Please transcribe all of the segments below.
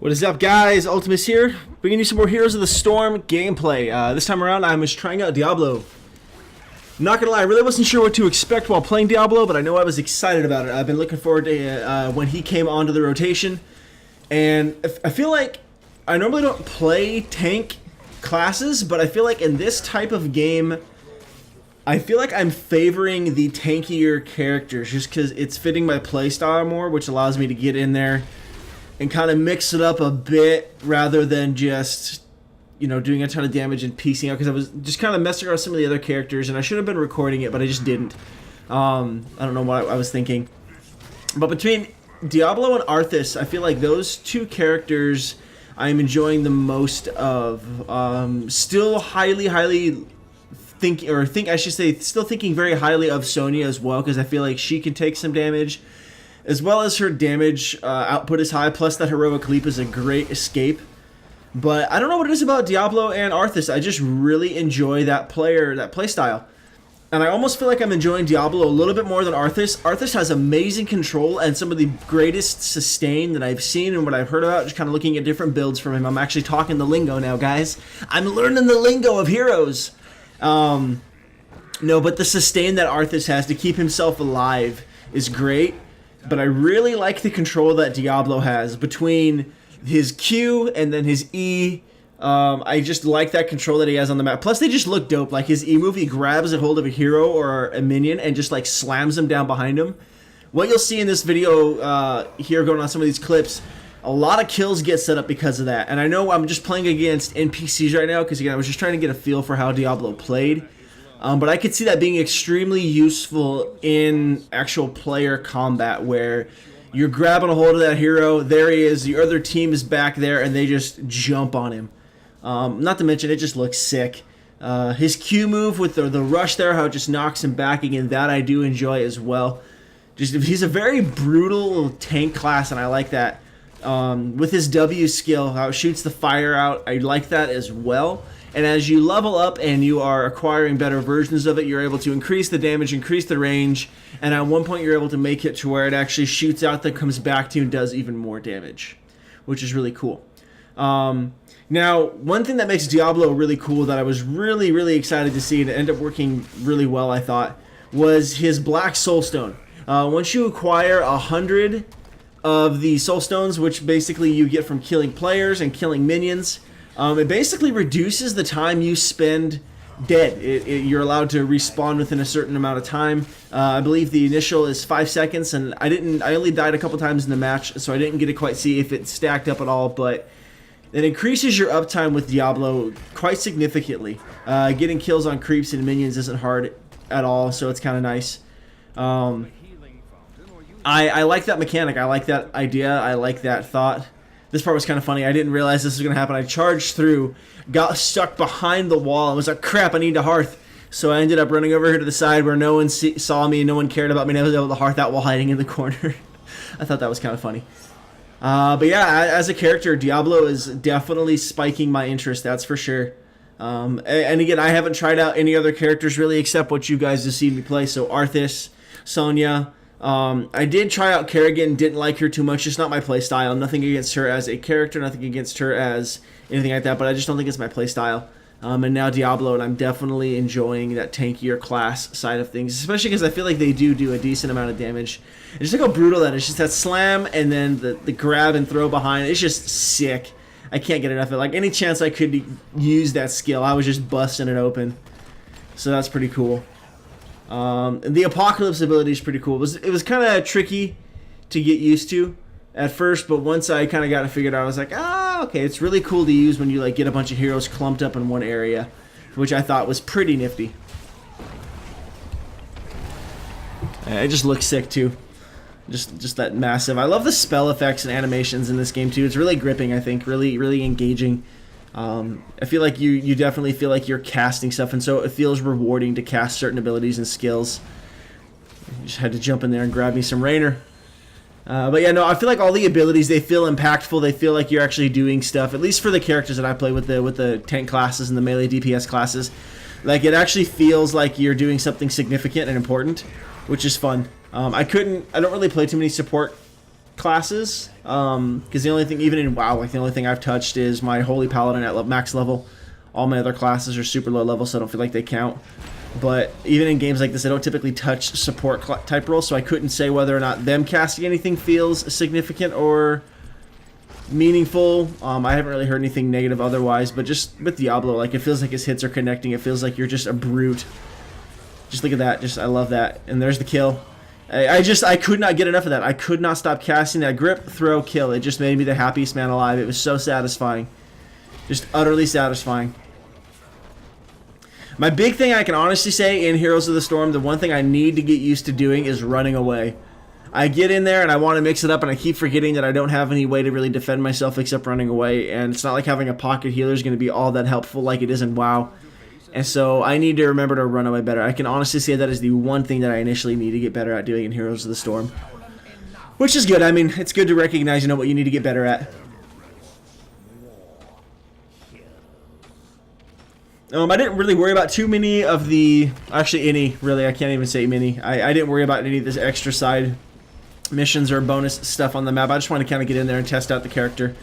What is up, guys? Ultimus here, bringing you some more Heroes of the Storm gameplay. This time around, I was trying out Diablo. Not gonna lie, I really wasn't sure what to expect while playing Diablo, but I know I was excited about it. I've been looking forward to when he came onto the rotation, and I feel like I normally don't play tank classes, but I feel like in this type of game, I feel like I'm favoring the tankier characters just because it's fitting my playstyle more, which allows me to get in there and kind of mix it up a bit rather than just, you know, doing a ton of damage and piecing out, because I was just kind of messing around with some of the other characters, and I should have been recording it, but I just didn't. I don't know what I was thinking. But between Diablo and Arthas, I feel like those two characters I'm enjoying the most of. Still still thinking very highly of Sonya as well, because I feel like she can take some damage, as well as her damage output is high, plus that heroic leap is a great escape. But I don't know what it is about Diablo and Arthas. I just really enjoy that play style. And I almost feel like I'm enjoying Diablo a little bit more than Arthas. Arthas has amazing control and some of the greatest sustain that I've seen and what I've heard about, just kind of looking at different builds from him. I'm actually talking the lingo now, guys. I'm learning the lingo of heroes. No, but the sustain that Arthas has to keep himself alive is great. But I really like the control that Diablo has between his Q and then his E. I just like that control that he has on the map. Plus, they just look dope. Like his E move, he grabs a hold of a hero or a minion and just like slams him down behind him. What you'll see in this video here going on some of these clips, a lot of kills get set up because of that. And I know I'm just playing against NPCs right now because, again, I was just trying to get a feel for how Diablo played. But I could see that being extremely useful in actual player combat, where you're grabbing a hold of that hero, there he is, the other team is back there, and they just jump on him. Not to mention, it just looks sick. His Q move with the rush there, how it just knocks him back again, that I do enjoy as well. Just he's a very brutal tank class, and I like that. With his W skill, how it shoots the fire out, I like that as well. And as you level up and you are acquiring better versions of it, you're able to increase the damage, increase the range, and at one point you're able to make it to where it actually shoots out, then comes back to you and does even more damage, which is really cool. Now, one thing that makes Diablo really cool that I was really excited to see, and it ended up working really well, I thought, was his Black Soulstone. Once you acquire 100 of the Soulstones, which basically you get from killing players and killing minions, it basically reduces the time you spend dead. You're allowed to respawn within a certain amount of time. I believe the initial is 5 seconds, and I only died a couple times in the match, so I didn't get to quite see if it stacked up at all, but it increases your uptime with Diablo quite significantly. Getting kills on creeps and minions isn't hard at all, so it's kind of nice. I like that mechanic. I like that idea. I like that thought. This part was kind of funny. I didn't realize this was going to happen. I charged through, got stuck behind the wall, and was like, crap, I need a hearth. So I ended up running over here to the side where no one saw me, no one cared about me, and I was able to hearth out while hiding in the corner. I thought that was kind of funny. But yeah, as a character, Diablo is definitely spiking my interest, that's for sure. And again, I haven't tried out any other characters really except what you guys have seen me play. So Arthas, Sonya. I did try out Kerrigan, didn't like her too much, just not my playstyle. Nothing against her as a character, nothing against her as anything like that, but I just don't think it's my playstyle. And now Diablo, and I'm definitely enjoying that tankier class side of things, especially because I feel like they do a decent amount of damage. And just look how brutal that is. Just that slam and then the grab and throw behind. It's just sick. I can't get enough of it. Like, any chance I could use that skill, I was just busting it open. So that's pretty cool. The Apocalypse ability is pretty cool. It was kind of tricky to get used to at first, but once I kind of got it figured out, I was like, okay, it's really cool to use when you like get a bunch of heroes clumped up in one area, which I thought was pretty nifty. It just looks sick too. Just that massive. I love the spell effects and animations in this game too. It's really gripping, I think, really engaging. I feel like you definitely feel like you're casting stuff, and so it feels rewarding to cast certain abilities and skills. Just had to jump in there and grab me some Rainer. But yeah, no, I feel like all the abilities, they feel impactful. They feel like you're actually doing stuff, at least for the characters that I play with the tank classes and the melee DPS classes. Like, it actually feels like you're doing something significant and important, which is fun. I don't really play too many support classes, because the only thing, even in WoW, like the only thing I've touched is my Holy Paladin at max level. All my other classes are super low level, so I don't feel like they count. But even in games like this, I don't typically touch support type roles, so I couldn't say whether or not them casting anything feels significant or meaningful. I haven't really heard anything negative otherwise, but just with Diablo, like, it feels like his hits are connecting. It feels like you're just a brute. Just look at that. Just, I love that. And there's the kill. I could not get enough of that. I could not stop casting that grip, throw, kill. It just made me the happiest man alive. It was so satisfying. Just utterly satisfying. My big thing I can honestly say in Heroes of the Storm, the one thing I need to get used to doing is running away. I get in there and I want to mix it up, and I keep forgetting that I don't have any way to really defend myself except running away, and it's not like having a pocket healer is going to be all that helpful like it is in WoW. And so I need to remember to run away better. I can honestly say that is the one thing that I initially need to get better at doing in Heroes of the Storm. Which is good. I mean, it's good to recognize, you know, what you need to get better at. I didn't really worry about too many of the... Actually, any, really. I can't even say many. I didn't worry about any of this extra side missions or bonus stuff on the map. I just wanted to kind of get in there and test out the character.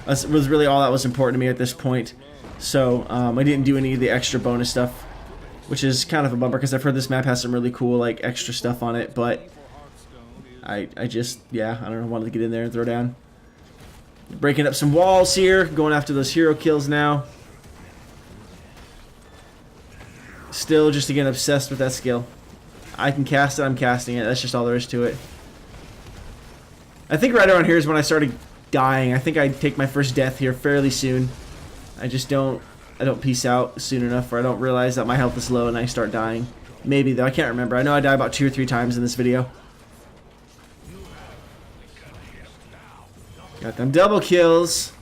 That was really all that was important to me at this point. So, I didn't do any of the extra bonus stuff, which is kind of a bummer because I've heard this map has some really cool, like, extra stuff on it, but I just, yeah, I don't know, wanted to get in there and throw down. Breaking up some walls here, going after those hero kills now. Still just, again, obsessed with that skill. I can cast it, I'm casting it, that's just all there is to it. I think right around here is when I started dying. I think I'd take my first death here fairly soon. I don't peace out soon enough, or I don't realize that my health is low and I start dying. Maybe, though, I can't remember. I know I died about 2 or 3 times in this video. Got them double kills.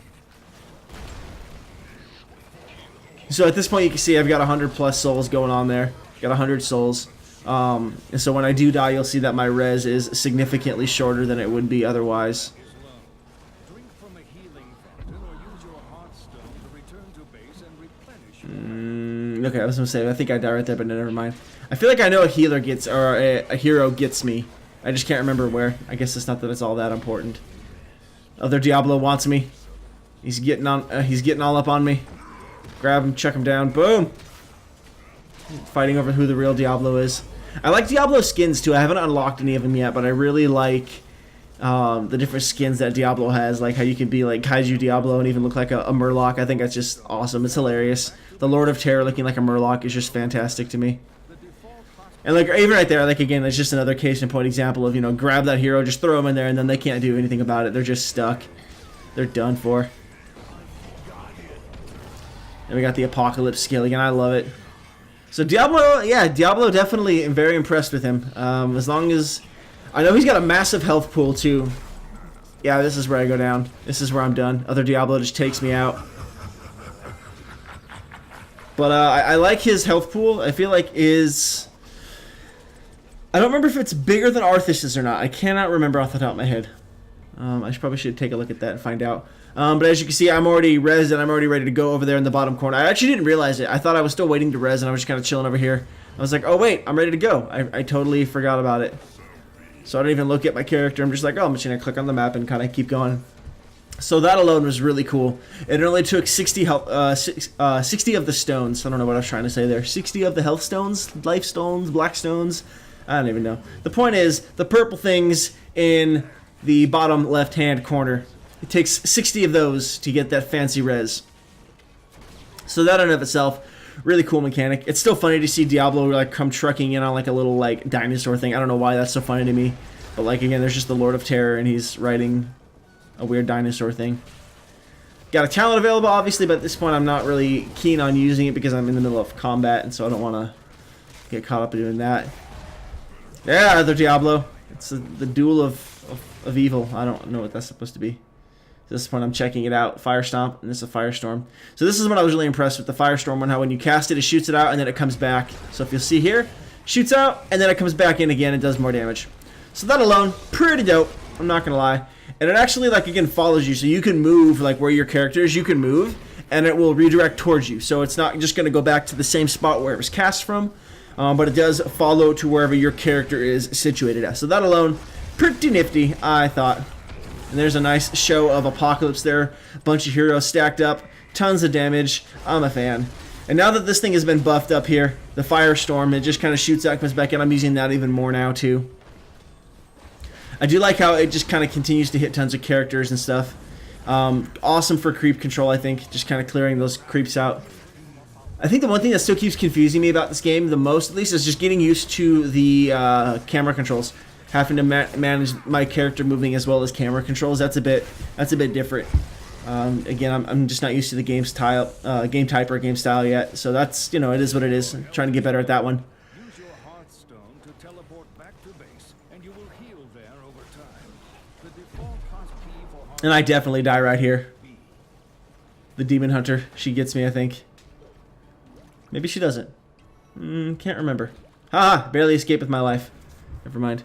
So at this point you can see I've got 100 plus souls going on there. Got 100 souls. And so when I do die, you'll see that my res is significantly shorter than it would be otherwise. Okay, I was gonna say, I think I died right there, but never mind. I feel like I know a healer gets, or a hero gets me. I just can't remember where. I guess it's not that it's all that important. Other Diablo wants me. He's getting all up on me. Grab him, chuck him down, boom! Fighting over who the real Diablo is. I like Diablo skins too. I haven't unlocked any of them yet, but I really like the different skins that Diablo has, like how you can be like Kaiju Diablo and even look like a Murloc. I think that's just awesome. It's hilarious. The Lord of Terror looking like a Murloc is just fantastic to me. And like even right there, like again, that's just another case in point example of, you know, grab that hero, just throw them in there, and then they can't do anything about it. They're just stuck. They're done for. And we got the Apocalypse skill again. I love it. So Diablo, yeah, Diablo definitely am very impressed with him. As long as I know he's got a massive health pool too. Yeah, this is where I go down. This is where I'm done. Other Diablo just takes me out. But I like his health pool. I feel like is... I don't remember if it's bigger than Arthas's or not. I cannot remember off the top of my head. I probably should take a look at that and find out. But as you can see, I'm already rezzed and I'm already ready to go over there in the bottom corner. I actually didn't realize it. I thought I was still waiting to res and I was just kind of chilling over here. I was like, oh wait, I'm ready to go. I totally forgot about it. So I don't even look at my character. I'm just like, oh, I'm just going to click on the map and kind of keep going. So that alone was really cool. It only took 60 of the stones. I don't know what I was trying to say there. 60 of the health stones, life stones, black stones. I don't even know. The point is, the purple things in the bottom left-hand corner. It takes 60 of those to get that fancy res. So that in and of itself, really cool mechanic. It's still funny to see Diablo like come trucking in on like a little like dinosaur thing. I don't know why that's so funny to me. But like again, there's just the Lord of Terror and he's riding a weird dinosaur thing. Got a talent available obviously, but at this point I'm not really keen on using it because I'm in the middle of combat and so I don't want to get caught up in doing that. Yeah, other Diablo. It's the duel of evil. I don't know what that's supposed to be. At this point I'm checking it out. Fire Stomp, and this is a Firestorm. So this is what I was really impressed with the Firestorm one, how when you cast it, it shoots it out and then it comes back. So if you'll see here, shoots out and then it comes back in again and does more damage. So that alone, pretty dope. I'm not gonna lie. And it actually like again follows you, so you can move like where your character is, you can move and it will redirect towards you. So it's not just gonna go back to the same spot where it was cast from, but it does follow to wherever your character is situated at. So that alone, pretty nifty, I thought. And there's a nice show of Apocalypse there. A bunch of heroes stacked up. Tons of damage. I'm a fan. And now that this thing has been buffed up here, the Firestorm, it just kind of shoots out, comes back in. I'm using that even more now too. I do like how it just kind of continues to hit tons of characters and stuff. Awesome for creep control, I think. Just kind of clearing those creeps out. I think the one thing that still keeps confusing me about this game, the most at least, is just getting used to the camera controls. Having to manage my character moving as well as camera controls. That's a bit different. Again, I'm just not used to the game type or game style yet. So that's, you know, it is what it is. I'm trying to get better at that one. Use your Hearthstone to teleport back to base, and you will heal there over time. The default hotkey for Hearthstone. And I definitely die right here. The Demon Hunter, she gets me, I think. Maybe she doesn't. Can't remember. Haha, barely escaped with my life. Never mind.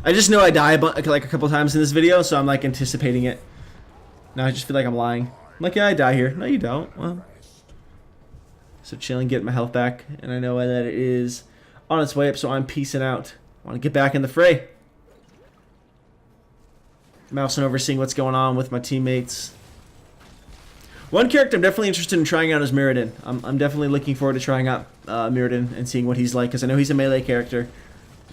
I just know I die like a couple times in this video, so I'm like anticipating it. Now I just feel like I'm lying. I'm like, yeah, I die here. No, you don't. Well, so chilling, getting my health back, and I know that it is on its way up, so I'm peacing out. I want to get back in the fray. Mousing over, seeing what's going on with my teammates. One character I'm definitely interested in trying out is Mirrodin. I'm definitely looking forward to trying out Mirrodin and seeing what he's like, because I know he's a melee character.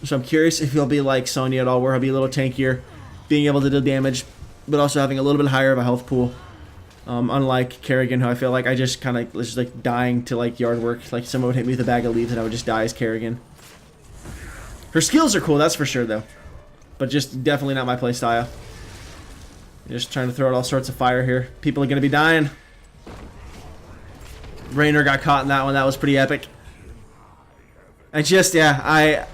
So I'm curious if he'll be like Sonya at all, where he'll be a little tankier, being able to do damage, but also having a little bit higher of a health pool. Unlike Kerrigan, who I feel like I just kind of was like dying to like yard work. Like someone would hit me with a bag of leaves and I would just die as Kerrigan. Her skills are cool, that's for sure though. But just definitely not my play style. Just trying to throw out all sorts of fire here. People are going to be dying. Raynor got caught in that one. That was pretty epic. I just, yeah,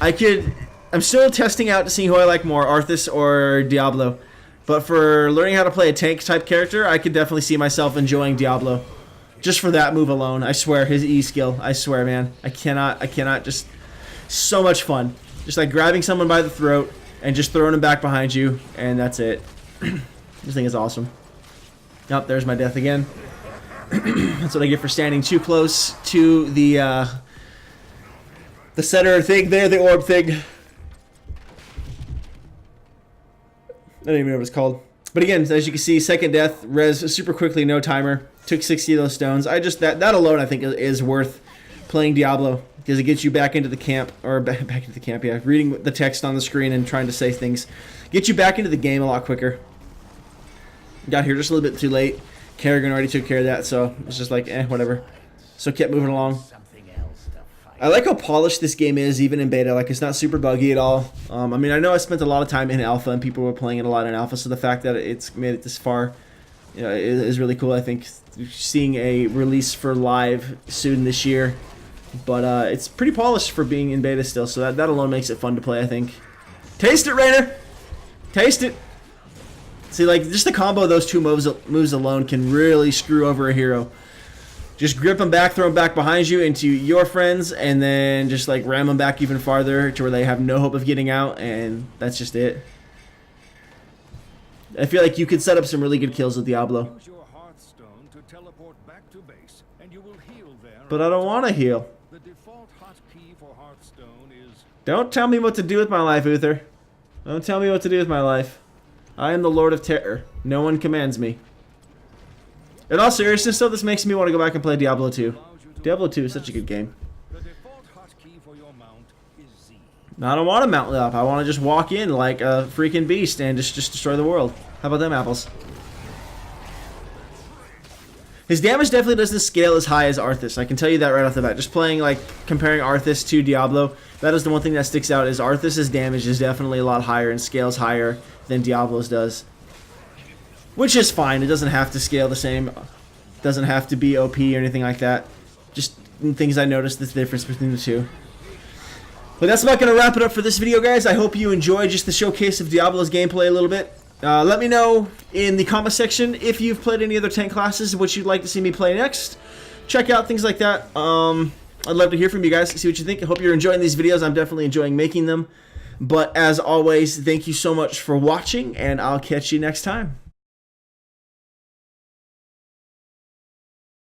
I'm still testing out to see who I like more, Arthas or Diablo. But for learning how to play a tank type character, I could definitely see myself enjoying Diablo. Just for that move alone. I swear, his E skill. I swear, man. I cannot just, so much fun. Just like grabbing someone by the throat and just throwing him back behind you, and that's it. This thing is awesome. Yep, there's my death again. That's what I get for standing too close to the center thing there, the orb thing. I don't even know what it's called. But again, as you can see, second death, res super quickly, no timer. Took 60 of those stones. That alone I think is worth playing Diablo, because it gets you back into the camp, or back into the camp, yeah. Reading the text on the screen and trying to say things. Get you back into the game a lot quicker. Got here just a little bit too late. Kerrigan already took care of that, so it's just like, whatever. So kept moving along. I like how polished this game is, even in beta. Like, it's not super buggy at all. I mean, I know I spent a lot of time in alpha, and people were playing it a lot in alpha, so the fact that it's made it this far, you know, is really cool. I think seeing a release for live soon this year, but it's pretty polished for being in beta still, so that alone makes it fun to play, I think. Taste it, Raynor! Taste it! See, like, just the combo of those two moves alone can really screw over a hero. Just grip them back, throw them back behind you into your friends, and then just, like, ram them back even farther to where they have no hope of getting out, and that's just it. I feel like you could set up some really good kills with Diablo. Use your Hearthstone to teleport back to base, and you will heal there. But I don't want to heal. The default hotkey for Hearthstone is... Don't tell me what to do with my life, Uther. Don't tell me what to do with my life. I am the Lord of Terror. No one commands me. In all seriousness, though, this makes me want to go back and play Diablo 2. Diablo 2 is such a good game. The default hotkey for your mount is Z. I don't want to mount up. I want to just walk in like a freaking beast and just destroy the world. How about them apples? His damage definitely doesn't scale as high as Arthas. I can tell you that right off the bat. Just playing, like, comparing Arthas to Diablo, that is the one thing that sticks out, is Arthas' damage is definitely a lot higher and scales higher than Diablo's does. Which is fine. It doesn't have to scale the same. It doesn't have to be OP or anything like that. Just things I noticed the difference between the two. But that's about going to wrap it up for this video, guys. I hope you enjoyed just the showcase of Diablo's gameplay a little bit. Let me know in the comment section if you've played any other tank classes, what you'd like to see me play next. Check out things like that. I'd love to hear from you guys, see what you think. I hope you're enjoying these videos. I'm definitely enjoying making them. But as always, thank you so much for watching, and I'll catch you next time.